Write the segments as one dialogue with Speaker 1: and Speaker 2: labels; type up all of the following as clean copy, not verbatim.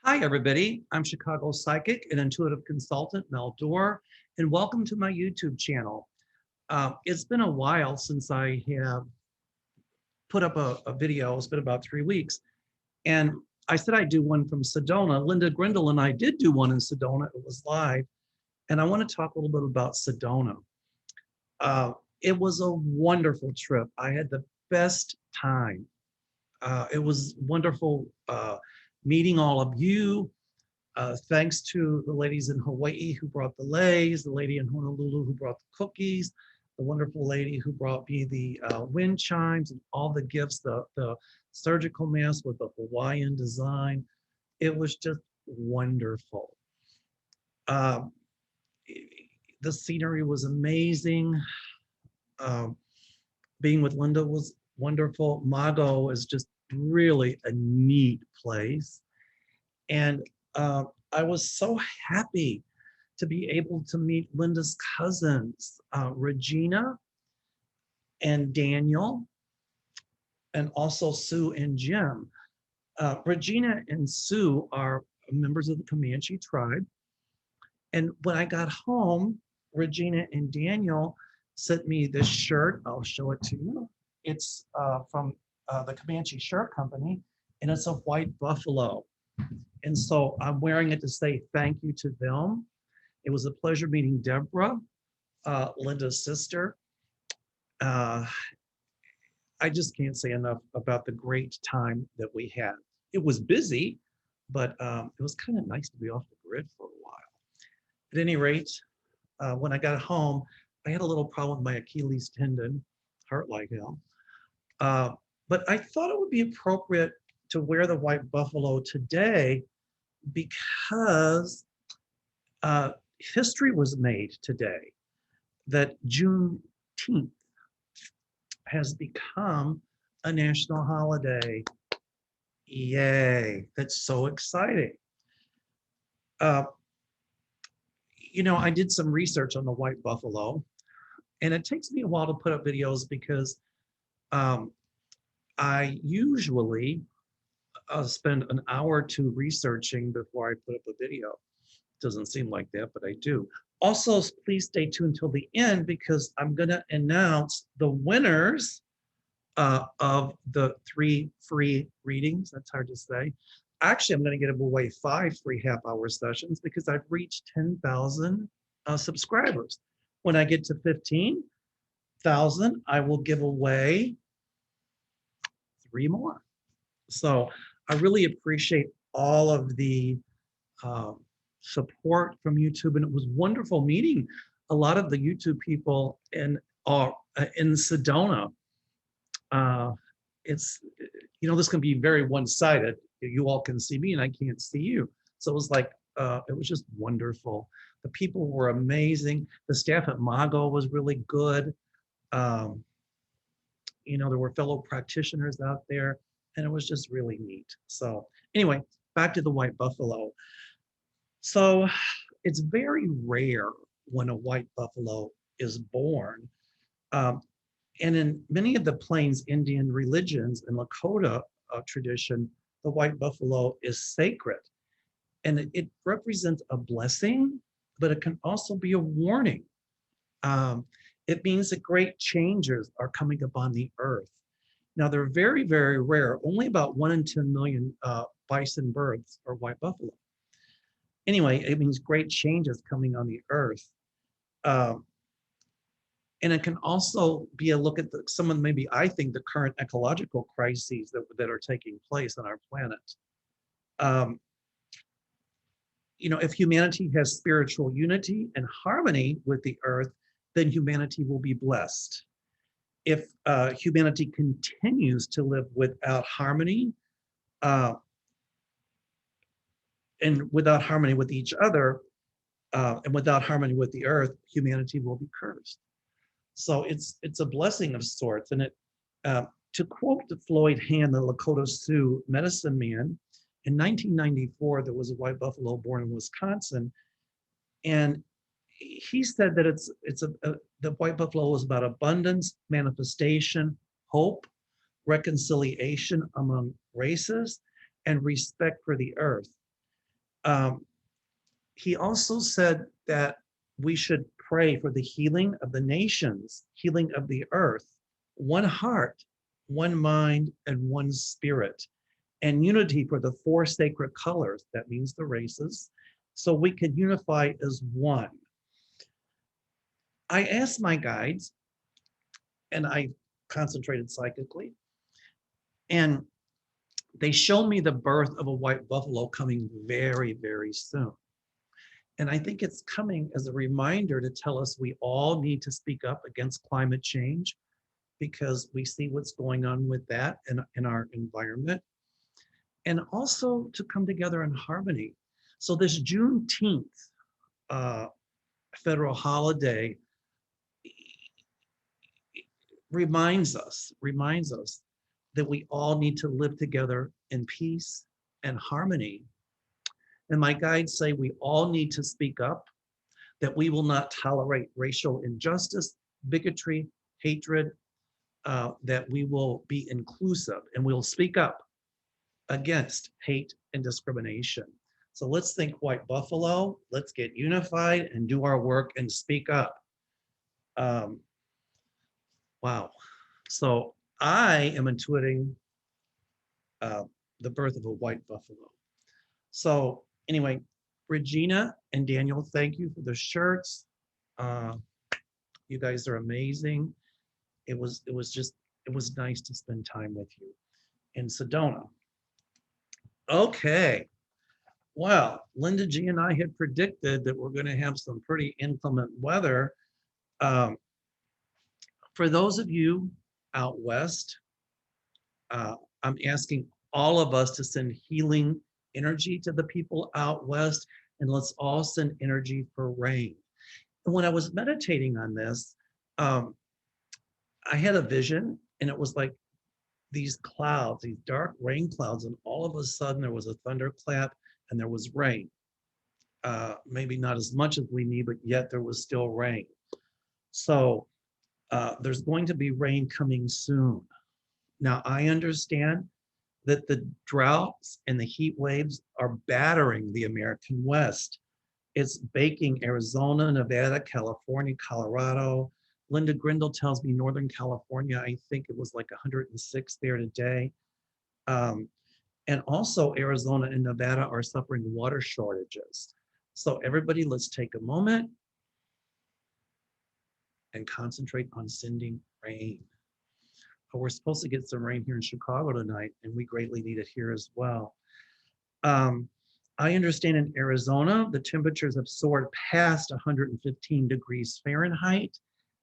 Speaker 1: Hi, everybody. I'm Chicago psychic and intuitive consultant Mel Dorr, and welcome to my YouTube channel. It's been a while since I have put up a video. It's been about 3 weeks, and I said I'd do one from Sedona. Linda Grindle and I did do one in Sedona. It was live, and I want to talk a little bit about Sedona. Uh, it was a wonderful trip. I had the best time. It was wonderful meeting all of you. Thanks to the ladies in Hawaii who brought the leis, the lady in Honolulu who brought the cookies, the wonderful lady who brought me the wind chimes and all the gifts, the surgical mask with the Hawaiian design. It was just wonderful. Um, the scenery was amazing. Um, being with Linda was wonderful. Mago is just really a neat place. And I was so happy to be able to meet Linda's cousins, Regina and Daniel, and also Sue and Jim. Regina and Sue are members of the Comanche tribe. And when I got home, Regina and Daniel sent me this shirt. I'll show it to you. It's from the Comanche Shirt Company, and it's a white buffalo. And so I'm wearing it to say thank you to them. It was a pleasure meeting Deborah, Linda's sister. I just can't say enough about the great time that we had. It was busy, but it was kind of nice to be off the grid for a while. At any rate, when I got home, I had a little problem with my Achilles tendon, hurt like hell. But I thought it would be appropriate to wear the white buffalo today because history was made today that Juneteenth has become a national holiday. Yay, that's so exciting. I did some research on the white buffalo, and it takes me a while to put up videos because I usually spend an hour or two researching before I put up a video. Doesn't seem like that, but I do. Also, please stay tuned until the end because I'm going to announce the winners of the 3 free readings. That's hard to say. Actually, I'm going to give away 5 free half-hour sessions because I've reached 10,000 subscribers. When I get to 15,000, I will give away 3 more. So I really appreciate all of the support from YouTube, and it was wonderful meeting a lot of the YouTube people in Sedona. It's this can be very one-sided. You all can see me, and I can't see you. So it was like it was just wonderful. The people were amazing. The staff at Mago was really good. There were fellow practitioners out there, and it was just really neat. So anyway, back to the white buffalo. So it's very rare when a white buffalo is born. And in many of the Plains Indian religions and Lakota tradition, the white buffalo is sacred. And it represents a blessing, but it can also be a warning. It means that great changes are coming upon the earth. Now, they're very, very rare. Only about 1 in 10 million bison births are white buffalo. Anyway, it means great changes coming on the earth. And it can also be a look at some of maybe, I think, the current ecological crises that are taking place on our planet. If humanity has spiritual unity and harmony with the earth, then humanity will be blessed. If humanity continues to live without harmony and without harmony with each other and without harmony with the earth, humanity will be cursed. So it's a blessing of sorts. And to quote Floyd Hand, the Lakota Sioux medicine man, in 1994, there was a white buffalo born in Wisconsin. And he said that the white buffalo is about abundance, manifestation, hope, reconciliation among races, and respect for the earth. Um, he also said that we should pray for the healing of the nations, healing of the earth, one heart, one mind, and one spirit, and unity for the four sacred colors. That means the races, so we can unify as one. I asked my guides, and I concentrated psychically, and they showed me the birth of a white buffalo coming very, very soon. And I think it's coming as a reminder to tell us we all need to speak up against climate change because we see what's going on with that in our environment. And also to come together in harmony. So this Juneteenth uh, federal holiday reminds us that we all need to live together in peace and harmony. And my guides say we all need to speak up, that we will not tolerate racial injustice, bigotry, hatred, that we will be inclusive and we'll speak up against hate and discrimination. So let's think white buffalo, let's get unified and do our work and speak up. Um, wow. So I am intuiting uh, the birth of a white buffalo. So anyway, Regina and Daniel, thank you for the shirts. Uh, you guys are amazing. It was nice to spend time with you in Sedona. Okay. Well, Linda G and I had predicted that we're going to have some pretty inclement weather. Um, for those of you out west, uh, I'm asking all of us to send healing energy to the people out west, and let's all send energy for rain. And when I was meditating on this, um, I had a vision, and it was like these clouds, these dark rain clouds, and all of a sudden there was a thunderclap and there was rain. Maybe not as much as we need, but yet there was still rain. So there's going to be rain coming soon. Now, I understand that the droughts and the heat waves are battering the American West. It's baking Arizona, Nevada, California, Colorado. Linda Grindle tells me Northern California, I think it was like 106 there today. Um, and also Arizona and Nevada are suffering water shortages. So everybody, let's take a moment and concentrate on sending rain. We're supposed to get some rain here in Chicago tonight, and we greatly need it here as well. I understand in Arizona, the temperatures have soared past 115 degrees Fahrenheit,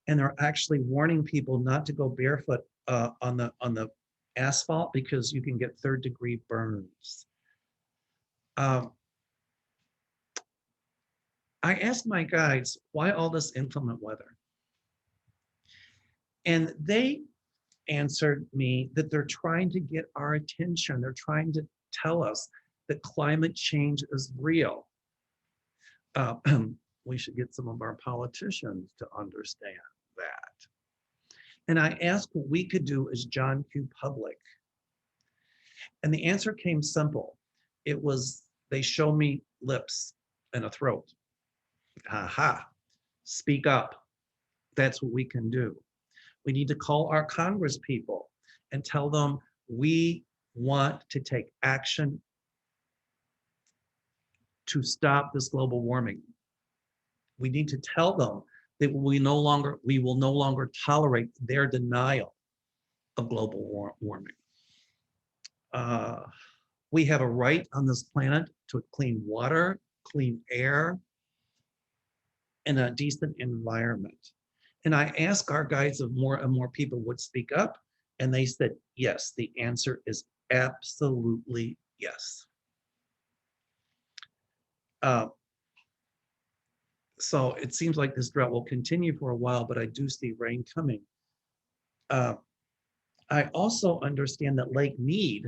Speaker 1: and they're actually warning people not to go barefoot on the asphalt because you can get third-degree burns. I asked my guides, why all this inclement weather? And they answered me that they're trying to get our attention. They're trying to tell us that climate change is real. We should get some of our politicians to understand that. And I asked what we could do as John Q. Public. And the answer came simple. It was, they show me lips and a throat. Aha, speak up. That's what we can do. We need to call our Congress people and tell them we want to take action to stop this global warming. We need to tell them that we will no longer tolerate their denial of global warming. We have a right on this planet to clean water, clean air, and a decent environment. And I asked our guides if more and more people would speak up, and they said, yes, the answer is absolutely yes. So it seems like this drought will continue for a while, but I do see rain coming. I also understand that Lake Mead,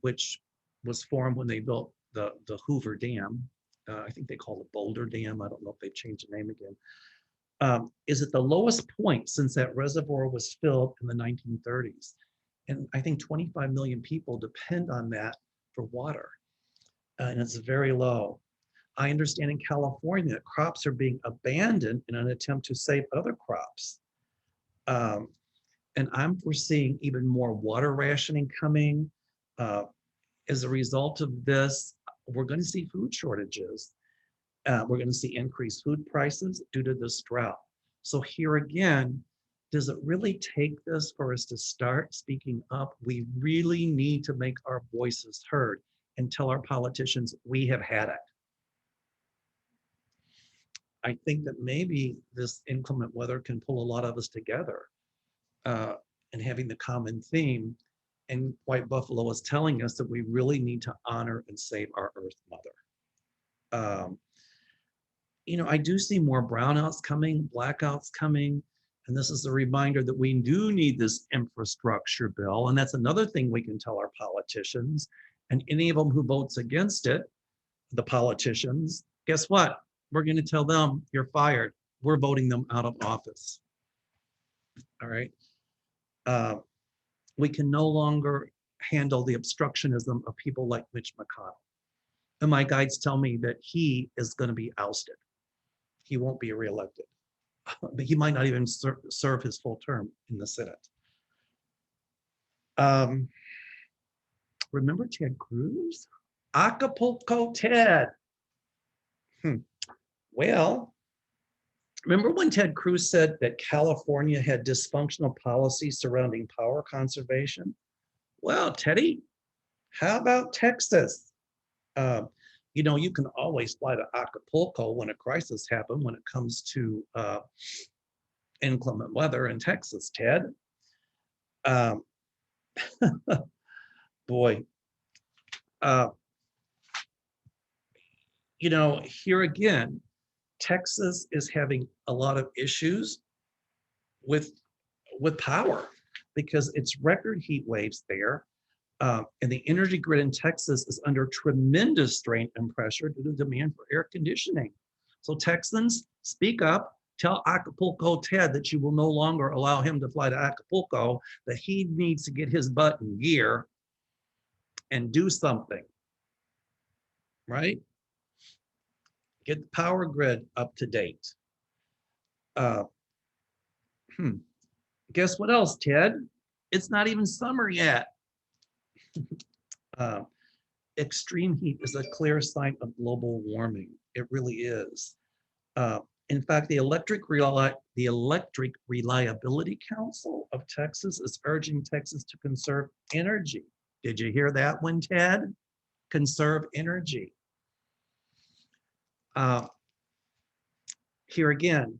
Speaker 1: which was formed when they built the Hoover Dam, I think they call it Boulder Dam, I don't know if they've changed the name again, is at the lowest point since that reservoir was filled in the 1930s. And I think 25 million people depend on that for water. and it's very low. I understand in California, crops are being abandoned in an attempt to save other crops. Um, and I'm foreseeing even more water rationing coming. As a result of this, we're going to see food shortages. We're going to see increased food prices due to this drought. So here again, does it really take this for us to start speaking up? We really need to make our voices heard and tell our politicians we have had it. I think that maybe this inclement weather can pull a lot of us together, uh, and having the common theme. And White Buffalo is telling us that we really need to honor and save our Earth Mother. I do see more brownouts coming, blackouts coming, and this is a reminder that we do need this infrastructure bill. And that's another thing we can tell our politicians, and any of them who votes against it, the politicians, guess what? We're going to tell them you're fired. We're voting them out of office. All right. We can no longer handle the obstructionism of people like Mitch McConnell. And my guides tell me that he is going to be ousted. He won't be reelected, but he might not even serve his full term in the Senate. Remember Ted Cruz? Acapulco Ted. Well, remember when Ted Cruz said that California had dysfunctional policies surrounding power conservation? Well, Teddy, how about Texas? You can always fly to Acapulco when a crisis happens when it comes to inclement weather in Texas, Ted. Um, boy, here again, Texas is having a lot of issues with power because it's record heat waves there. And the energy grid in Texas is under tremendous strain and pressure due to demand for air conditioning. So Texans, speak up, tell Acapulco Ted that you will no longer allow him to fly to Acapulco, that he needs to get his butt in gear and do something, right? Get the power grid up to date. Guess what else, Ted? It's not even summer yet. Extreme heat is a clear sign of global warming. It really is. In fact, the Electric Reliability Council of Texas is urging Texas to conserve energy. Did you hear that one, Ted? Conserve energy. Here again,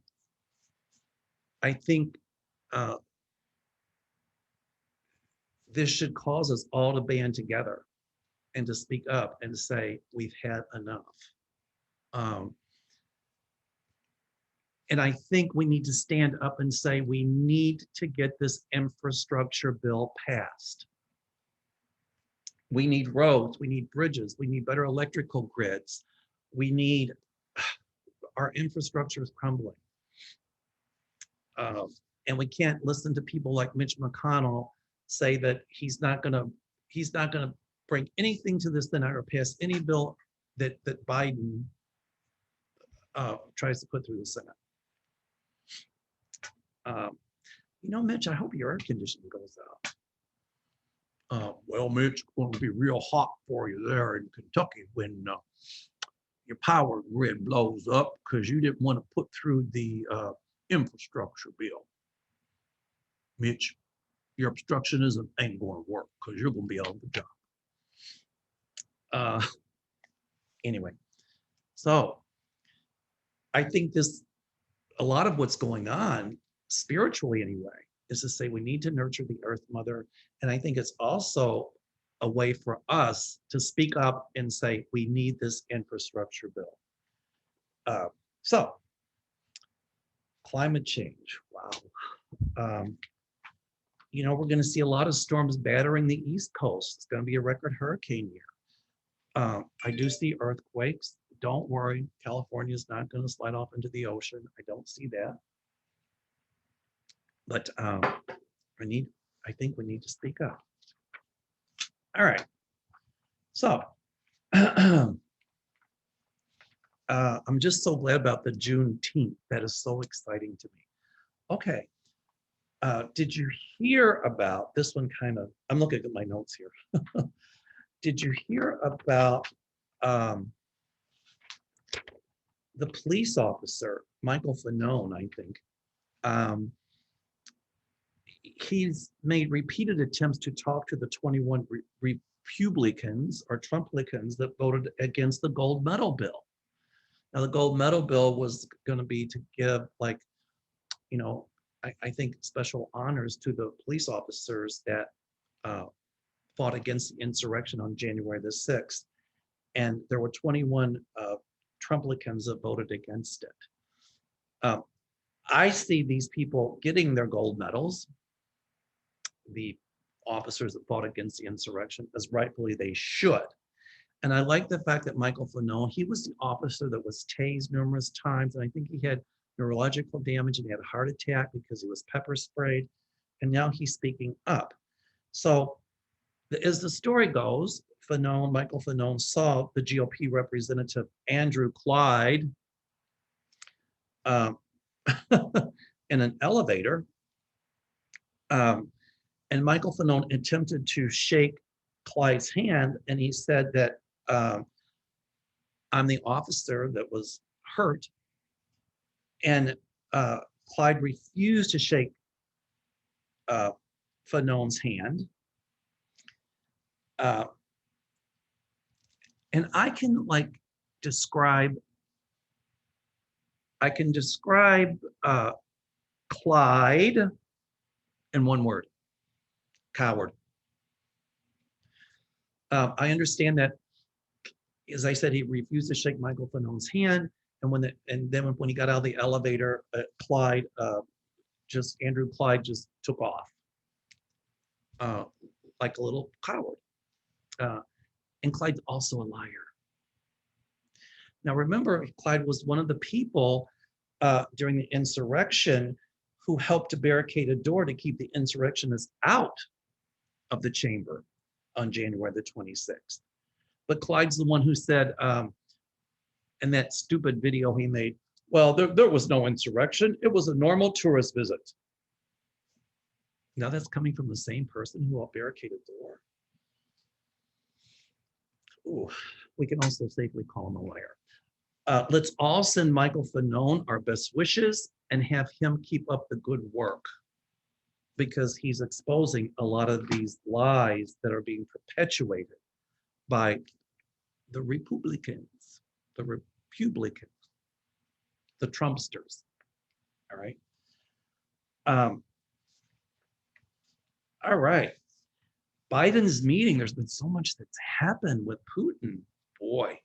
Speaker 1: I think this should cause us all to band together and to speak up and to say, we've had enough. And I think we need to stand up and say, we need to get this infrastructure bill passed. We need roads, we need bridges, we need better electrical grids. Our infrastructure is crumbling. And we can't listen to people like Mitch McConnell say that he's not gonna bring anything to this Senate or pass any bill that Biden tries to put through the Senate. Mitch, I hope your air conditioning goes out. Well, Mitch, it's going to be real hot for you there in Kentucky when your power grid blows up because you didn't want to put through the infrastructure bill. Mitch, your obstructionism ain't going to work because you're going to be out of the job. Anyway, so I think a lot of what's going on spiritually anyway, is to say we need to nurture the Earth Mother. And I think it's also a way for us to speak up and say, we need this infrastructure bill. So climate change, wow. We're going to see a lot of storms battering the East Coast. It's going to be a record hurricane year. I do see earthquakes. Don't worry, California is not going to slide off into the ocean. I don't see that. But I think we need to speak up. All right. So I'm just so glad about the Juneteenth. That is so exciting to me. Okay. Did you hear about this one? I'm looking at my notes here. Did you hear about the police officer, Michael Fanone, I think? He's made repeated attempts to talk to the 21 Republicans or Trumplicans that voted against the gold medal bill. Now, the gold medal bill was going to be to give, like, I think special honors to the police officers that fought against the insurrection on January the 6th. And there were 21 Trumplicans that voted against it. I see these people getting their gold medals, the officers that fought against the insurrection, as rightfully they should. And I like the fact that Michael Fanone, he was the officer that was tased numerous times, and I think he had neurological damage and he had a heart attack because he was pepper sprayed, and now he's speaking up. So as the story goes, Michael Fanone saw the GOP representative Andrew Clyde in an elevator, and Michael Fanone attempted to shake Clyde's hand, and he said that I'm the officer that was hurt. And Clyde refused to shake Fanone's hand. And I can describe Clyde in one word: coward. I understand that, as I said, he refused to shake Michael Fanone's hand, and then when he got out of the elevator, Andrew Clyde just took off like a little coward. And Clyde's also a liar. Now remember, Clyde was one of the people during the insurrection who helped to barricade a door to keep the insurrectionists out of the chamber on January the 26th. But Clyde's the one who said, in that stupid video he made, well, there was no insurrection. It was a normal tourist visit. Now that's coming from the same person who helped barricade a door. Ooh, we can also safely call him a liar. Let's all send Michael Fanone our best wishes and have him keep up the good work, because he's exposing a lot of these lies that are being perpetuated by the Republicans, the Trumpsters. All right. All right. Biden's meeting, there's been so much that's happened with Putin. Boy.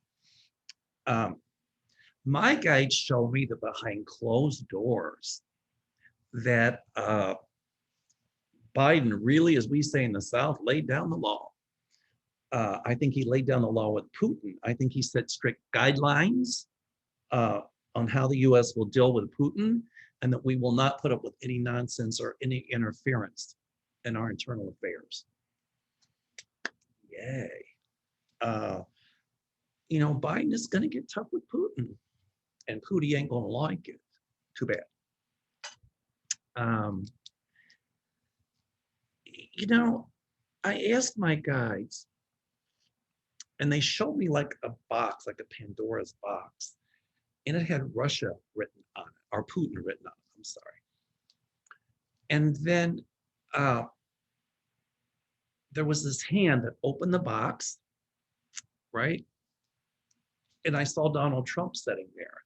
Speaker 1: My guides show me that behind closed doors that Biden really, as we say in the South, laid down the law. I think he laid down the law with Putin. I think he set strict guidelines on how the U.S. will deal with Putin, and that we will not put up with any nonsense or any interference in our internal affairs. Yay. Biden is going to get tough with Putin, and Putin ain't going to like it. Too bad. I asked my guides, and they showed me like a box, like a Pandora's box, and it had Russia written on it, or Putin written on it, I'm sorry. And then there was this hand that opened the box, right? And I saw Donald Trump sitting there.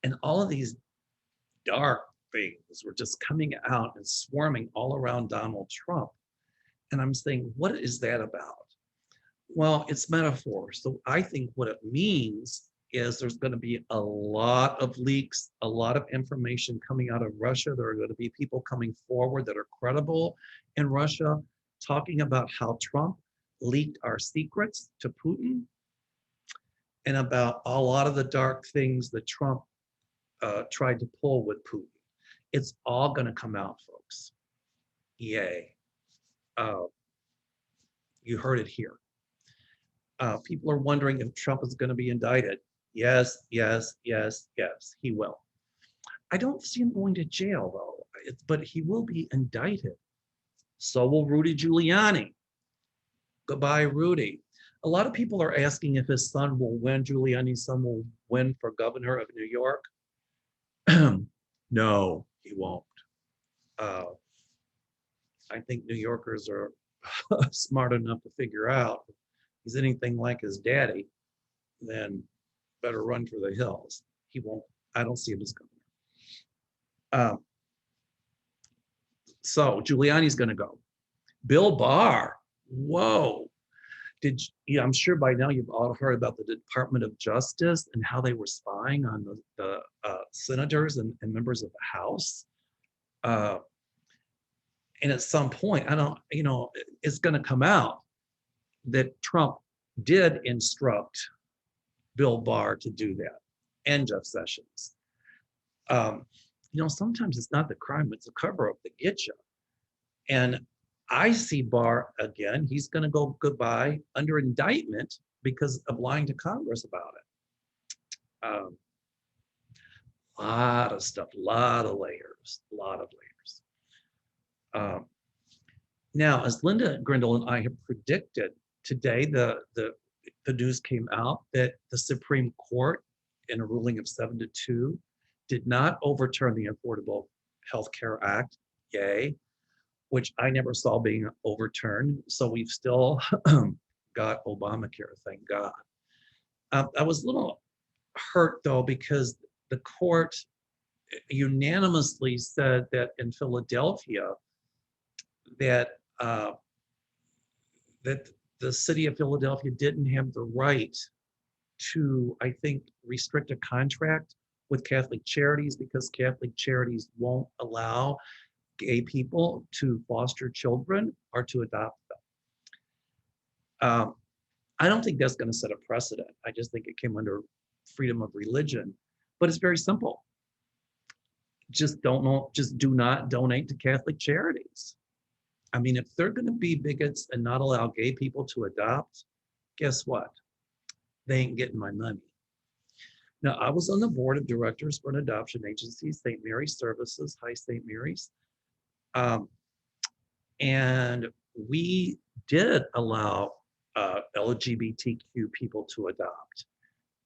Speaker 1: And all of these dark things were just coming out and swarming all around Donald Trump. And I'm saying, what is that about? Well, it's metaphor. So I think what it means is there's going to be a lot of leaks, a lot of information coming out of Russia. There are going to be people coming forward that are credible in Russia, talking about how Trump leaked our secrets to Putin, and about a lot of the dark things that Trump tried to pull with Putin. It's all going to come out, folks. Yay. You heard it here. People are wondering if Trump is going to be indicted. Yes, yes, yes, yes, he will. I don't see him going to jail though, but he will be indicted. So will Rudy Giuliani. Goodbye, Rudy. A lot of people are asking if his son will win, Giuliani's son will win for governor of New York. No, he won't. Uh, I think New Yorkers are smart enough to figure out if he's anything like his daddy, then better run for the hills. He won't. I don't see him as governor. Um, so Giuliani's going to go. Bill Barr. Whoa. Yeah, I'm sure by now you've all heard about the Department of Justice and how they were spying on the senators and members of the House. And at some point, it's going to come out that Trump did instruct Bill Barr to do that, and Jeff Sessions. Sometimes it's not the crime, it's a cover-up that gets you. And I see Barr again, he's going to go goodbye under indictment because of lying to Congress about it. Lot of stuff, lot of layers. Now, as Linda Grindle and I have predicted today, the news came out that the Supreme Court, in a ruling of 7-2, did not overturn the Affordable Health Care Act. Yay. Which I never saw being overturned. So we've still got Obamacare, thank God. I was a little hurt though, because the court unanimously said that in Philadelphia, that the city of Philadelphia didn't have the right to, I think, restrict a contract with Catholic Charities because Catholic Charities won't allow gay people to foster children or to adopt them. I don't think that's going to set a precedent. I just think it came under freedom of religion, but it's very simple. Just do not donate to Catholic Charities. I mean, if they're going to be bigots and not allow gay people to adopt, guess what? They ain't getting my money. Now, I was on the board of directors for an adoption agency, St. Mary's Services, Hi St. Mary's. And we did allow LGBTQ people to adopt.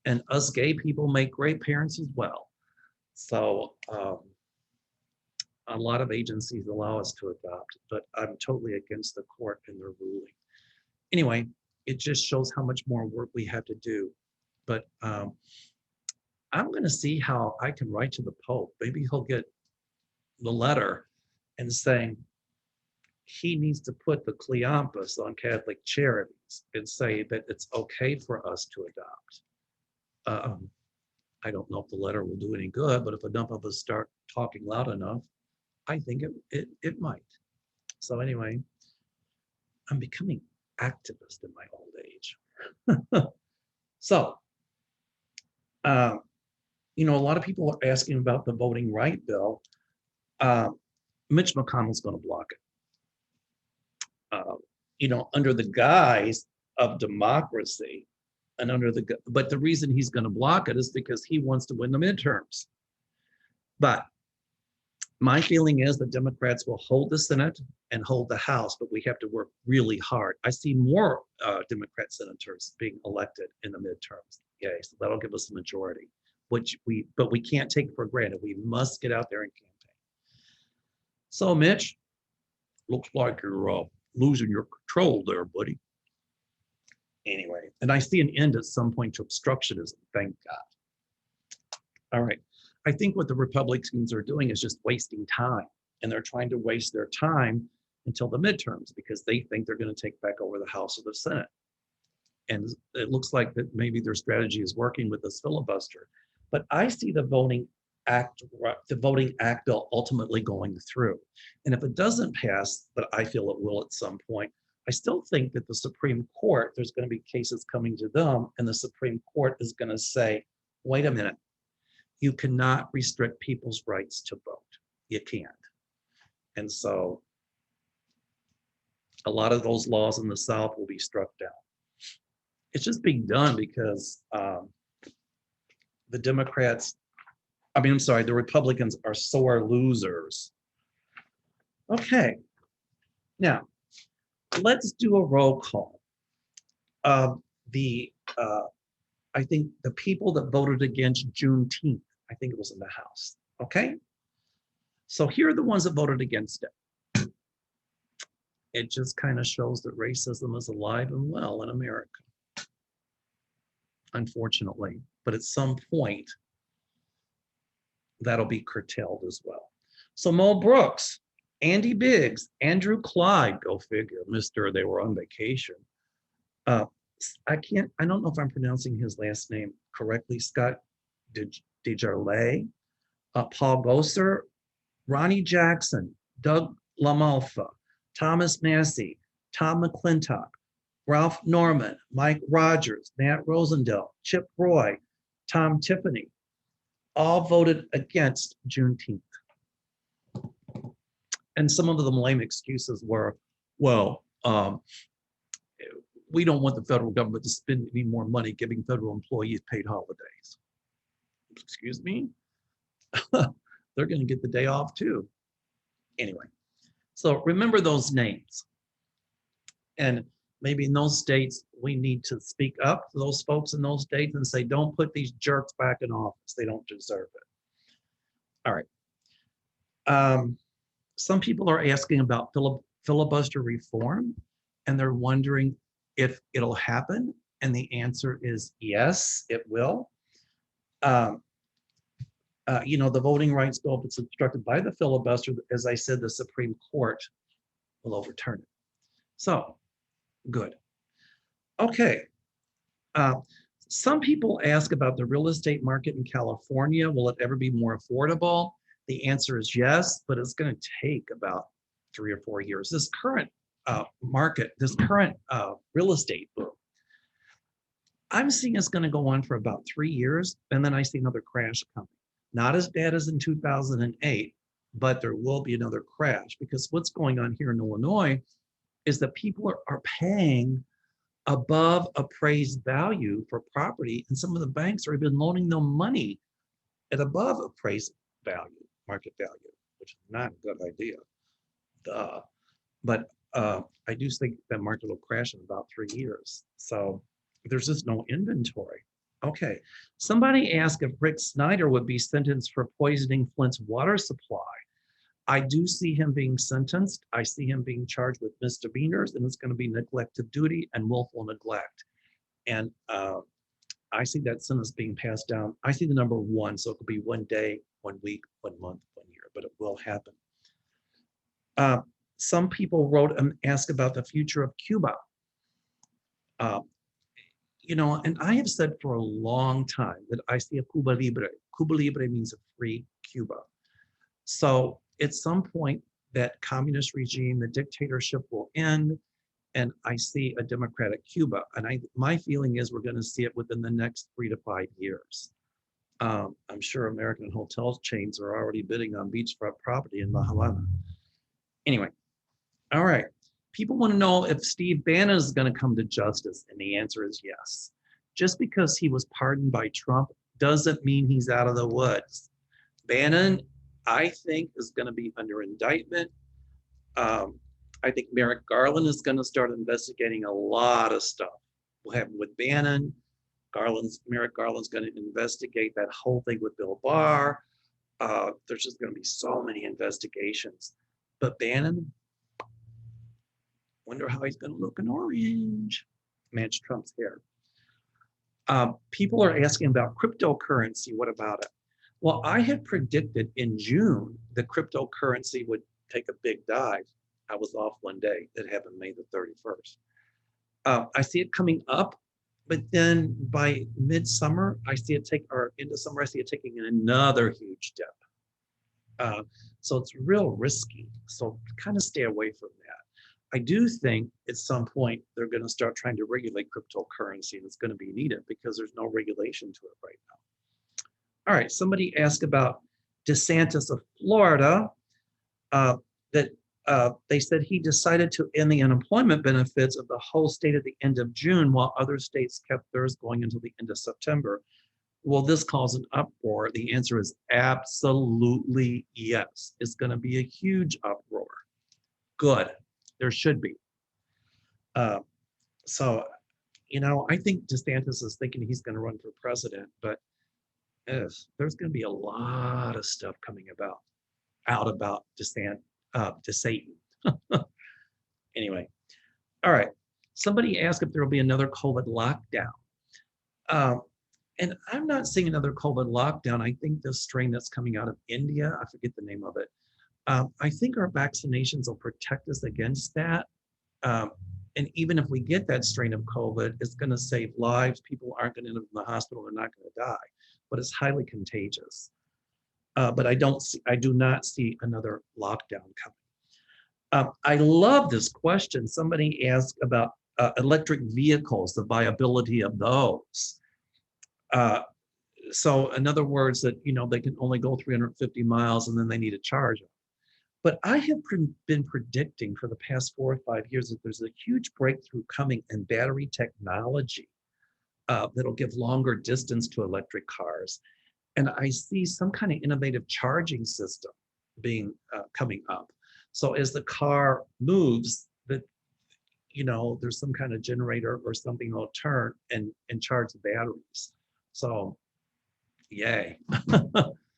Speaker 1: And us gay people make great parents as well. So a lot of agencies allow us to adopt, but I'm totally against the court and their ruling. Anyway, it just shows how much more work we have to do. But I'm going to see how I can write to the Pope. Maybe he'll get the letter and saying he needs to put the Cleopas on Catholic Charities and say that it's okay for us to adopt. I don't know if the letter will do any good, but if enough of us start talking loud enough, I think it might. So anyway, I'm becoming activist in my old age. So, a lot of people are asking about the voting right bill. Mitch McConnell's going to block it. Under the guise of democracy, and but the reason he's going to block it is because he wants to win the midterms. But my feeling is that Democrats will hold the Senate and hold the House, but we have to work really hard. I see more Democrat senators being elected in the midterms. Yay, so that'll give us a majority, but we can't take it for granted. We must get out there and campaign. So Mitch, looks like you're losing your control there, buddy. Anyway, and I see an end at some point to obstructionism, thank God. All right, I think what the Republicans are doing is just wasting time, and they're trying to waste their time until the midterms because they think they're going to take back over the House or the Senate. And it looks like that maybe their strategy is working with this filibuster. But I see the Voting Act bill ultimately going through. And if it doesn't pass, but I feel it will at some point, I still think that the Supreme Court, there's going to be cases coming to them, and the Supreme Court is going to say, wait a minute, you cannot restrict people's rights to vote. You can't. And so a lot of those laws in the South will be struck down. it's just being done because the Democrats, I'm sorry, the Republicans are sore losers. Okay, now let's do a roll call of the, I think the people that voted against Juneteenth. I think it was in the House. Okay, so here are the ones that voted against it. It just kind of shows that racism is alive and well in America, unfortunately. But at some point, that'll be curtailed as well. So Mo Brooks, Andy Biggs, Andrew Clyde, go figure, Mr. They were on vacation. I don't know if I'm pronouncing his last name correctly, Scott DeJarlais, Paul Gosar, Ronnie Jackson, Doug LaMalfa, Thomas Massey, Tom McClintock, Ralph Norman, Mike Rogers, Matt Rosendale, Chip Roy, Tom Tiffany, all voted against Juneteenth. And some of the lame excuses were, well, we don't want the federal government to spend any more money giving federal employees paid holidays. Excuse me? They're going to get the day off too. Anyway, so remember those names. And maybe in those states, we need to speak up to those folks in those states and say, don't put these jerks back in office. They don't deserve it. All right. Some people are asking about filibuster reform, and they're wondering if it'll happen. And the answer is yes, it will. The voting rights bill, if it's obstructed by the filibuster, as I said, the Supreme Court will overturn it. So, good. Okay. Some people ask about the real estate market in California. Will it ever be more affordable? The answer is yes, but it's going to take about 3 or 4 years. This current market, this current real estate boom, I'm seeing it's going to go on for about 3 years, and then I see another crash coming. Not as bad as in 2008, but there will be another crash, because what's going on here in Illinois is that people are paying above appraised value for property, and some of the banks are even loaning them money at above appraised value, market value, which is not a good idea. Duh. But I do think that market will crash in about 3 years. So there's just no inventory. Okay, somebody asked if Rick Snyder would be sentenced for poisoning Flint's water supply. I do see him being sentenced. I see him being charged with misdemeanors, and it's going to be neglect of duty and willful neglect. And I see that sentence being passed down. I see the number 1, so it could be 1 day, 1 week, 1 month, 1 year, but it will happen. Some people wrote and asked about the future of Cuba. And I have said for a long time that I see a Cuba Libre. Cuba Libre means a free Cuba. So at some point, that communist regime, the dictatorship will end, and I see a democratic Cuba. And my feeling is we're going to see it within the next 3 to 5 years. I'm sure American hotel chains are already bidding on beachfront property in La Habana. Anyway, all right. People want to know if Steve Bannon is going to come to justice, and the answer is yes. Just because he was pardoned by Trump doesn't mean he's out of the woods. Bannon, I think, is going to be under indictment. I think Merrick Garland is going to start investigating a lot of stuff. We'll have with Bannon. Merrick Garland's going to investigate that whole thing with Bill Barr. There's just going to be so many investigations. But Bannon, wonder how he's going to look in orange. Match Trump's hair. People are asking about cryptocurrency. What about it? Well, I had predicted in June that cryptocurrency would take a big dive. I was off one day. That happened May the 31st. I see it coming up, but then by midsummer, into summer, I see it taking another huge dip. So it's real risky. So kind of stay away from that. I do think at some point they're going to start trying to regulate cryptocurrency, and it's going to be needed because there's no regulation to it right now. All right, somebody asked about DeSantis of Florida, that They said he decided to end the unemployment benefits of the whole state at the end of June, while other states kept theirs going until the end of September. Will this cause an uproar? The answer is absolutely yes. It's going to be a huge uproar. Good. There should be. So, I think DeSantis is thinking he's going to run for president, but there's going to be a lot of stuff coming out about DeSatan. Anyway, all right. Somebody asked if there will be another COVID lockdown. And I'm not seeing another COVID lockdown. I think this strain that's coming out of India, I forget the name of it. I think our vaccinations will protect us against that. And even if we get that strain of COVID, it's going to save lives. People aren't going to end up in the hospital. They're not going to die, but it's highly contagious. But I do not see another lockdown coming. I love this question. Somebody asked about electric vehicles, the viability of those. So in other words, that, they can only go 350 miles and then they need to charge them. But I have been predicting for the past 4 or 5 years that there's a huge breakthrough coming in battery technology that'll give longer distance to electric cars. And I see some kind of innovative charging system coming up. So as the car moves, there's some kind of generator or something that'll turn and charge the batteries. So, yay.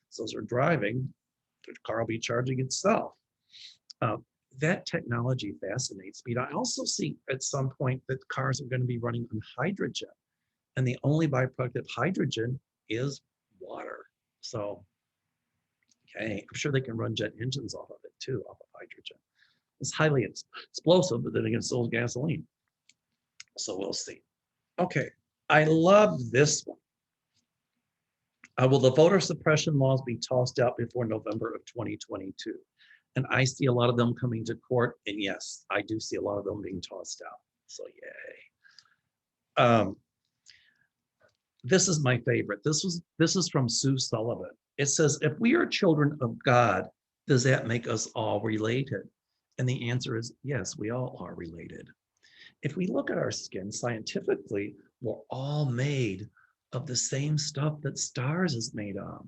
Speaker 1: So as they're driving, the car will be charging itself. That technology fascinates me. I also see at some point that cars are going to be running on hydrogen. And the only byproduct of hydrogen is water. So, okay, I'm sure they can run jet engines off of it too, off of hydrogen. It's highly explosive, but then again, so is gasoline. So we'll see. Okay, I love this one. Will the voter suppression laws be tossed out before November of 2022? And I see a lot of them coming to court, and yes, I do see a lot of them being tossed out. So yay. This is my favorite. This is from Sue Sullivan. It says, if we are children of God, does that make us all related? And the answer is yes, we all are related. If we look at our skin scientifically, we're all made of the same stuff that stars is made of.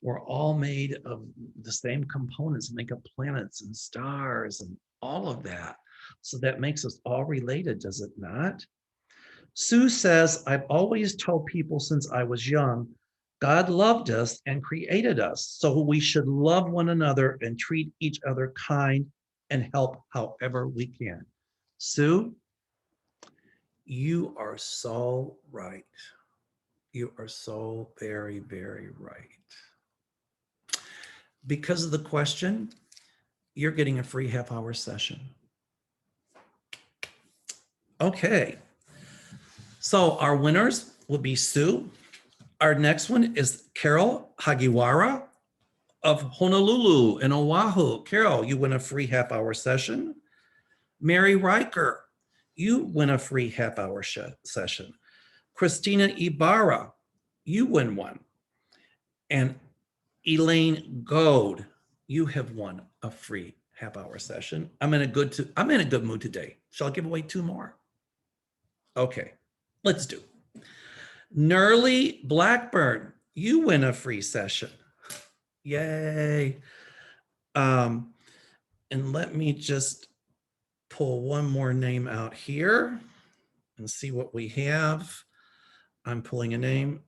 Speaker 1: We're all made of the same components that make up planets and stars and all of that. So that makes us all related, does it not? Sue says, I've always told people since I was young, God loved us and created us, so we should love one another and treat each other kind and help however we can. Sue, you are so right. You are so very, very right. Because of the question, you're getting a free half-hour session. Okay. So our winners will be Sue. Our next one is Carol Hagiwara of Honolulu in Oahu. Carol, you win a free half-hour session. Mary Riker, you win a free half-hour session. Christina Ibarra, you win one. And Elaine Gold, you have won a free half-hour session. I'm in a good mood today. Shall I give away 2 more? Okay, let's do. Nerly Blackburn, you win a free session. Yay. And let me just pull one more name out here and see what we have. I'm pulling a name.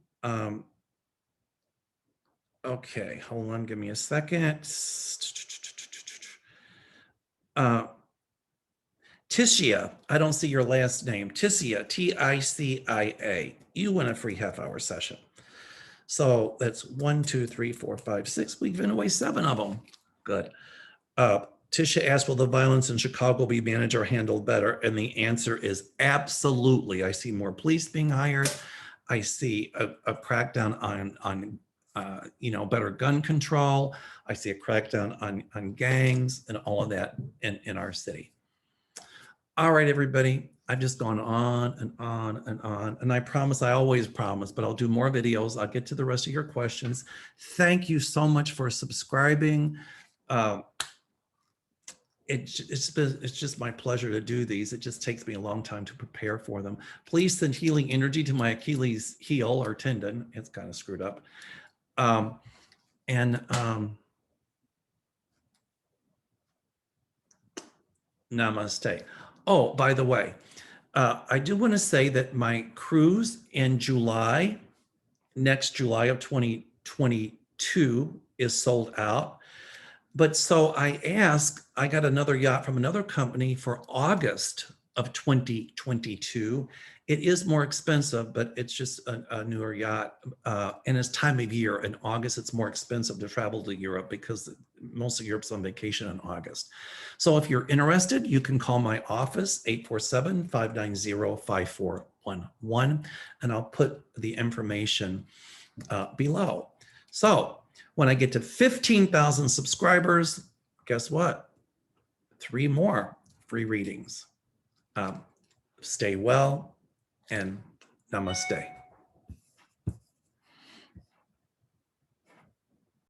Speaker 1: Okay, hold on, give me a second. Ticia, I don't see your last name. Ticia, Ticia. You win a free half-hour session. So that's 1, 2, 3, 4, 5, 6. We've given away 7 of them. Good. Tisha asked, will the violence in Chicago be managed or handled better? And the answer is absolutely. I see more police being hired. I see a crackdown on better gun control. I see a crackdown on gangs and all of that in our city. All right, everybody, I've just gone on and on and on. And I always promise, but I'll do more videos. I'll get to the rest of your questions. Thank you so much for subscribing. it's just my pleasure to do these. It just takes me a long time to prepare for them. Please send healing energy to my Achilles heel or tendon. It's kind of screwed up. Namaste. Oh, by the way, I do want to say that my cruise in July, next July of 2022 is sold out. But so I got another yacht from another company for August of 2022. It is more expensive, but it's just a newer yacht. And it's time of year. In August, it's more expensive to travel to Europe because most of Europe's on vacation in August. So if you're interested, you can call my office, 847-590-5411, and I'll put the information below. So when I get to 15,000 subscribers, guess what? 3 more free readings. Stay well and namaste.